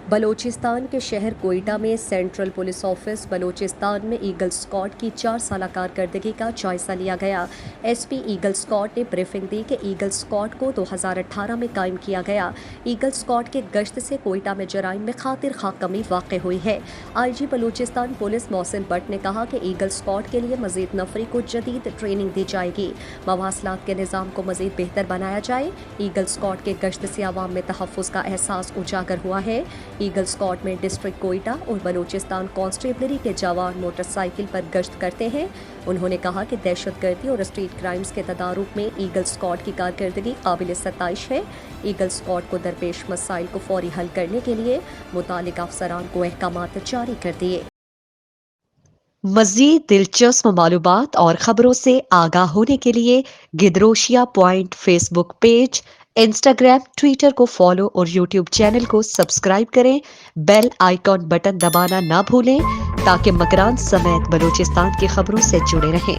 بلوچستان کے شہر کوئٹہ میں سینٹرل پولیس آفس بلوچستان میں ایگل اسکواڈ کی 4 سالہ کارکردگی کا جائزہ لیا گیا۔ ایس پی ایگل اسکواڈ نے بریفنگ دی کہ ایگل اسکواڈ کو 2018 میں قائم کیا گیا۔ ایگل اسکواڈ کے گشت سے کوئٹہ میں جرائم میں خاطر خواہ کمی واقع ہوئی ہے۔ آئی جی بلوچستان پولیس محسن بٹ نے کہا کہ ایگل اسکواڈ کے لیے مزید نفری کو جدید ٹریننگ دی جائے گی، مواصلات کے نظام کو مزید بہتر بنایا جائے۔ ایگل اسکواڈ کے گشت سے عوام میں تحفظ کا احساس اجاگر ہوا ہے۔ ایگل اسکواڈ میں ڈسٹرکٹ کوئٹہ اور بلوچستان کانسٹیبلری کے جوان موٹر سائیکل پر گشت کرتے ہیں۔ انہوں نے کہا کہ دہشت گردی اور اسٹریٹ کرائمز کے تدارک میں ایگل اسکواڈ کی کارکردگی قابل ستائش ہے۔ ایگل اسکواڈ کو درپیش مسائل کو فوری حل کرنے کے لیے متعلقہ افسران کو احکامات جاری کر دیے۔ مزید دلچسپ معلومات اور خبروں سے آگاہ ہونے کے لیے Gedrosia point Facebook page, Instagram, Twitter کو فالو اور یوٹیوب چینل کو سبسکرائب کریں۔ بیل آئیکن بٹن دبانا نہ بھولیں تاکہ مکران سمیت بلوچستان کی خبروں سے جڑے رہیں۔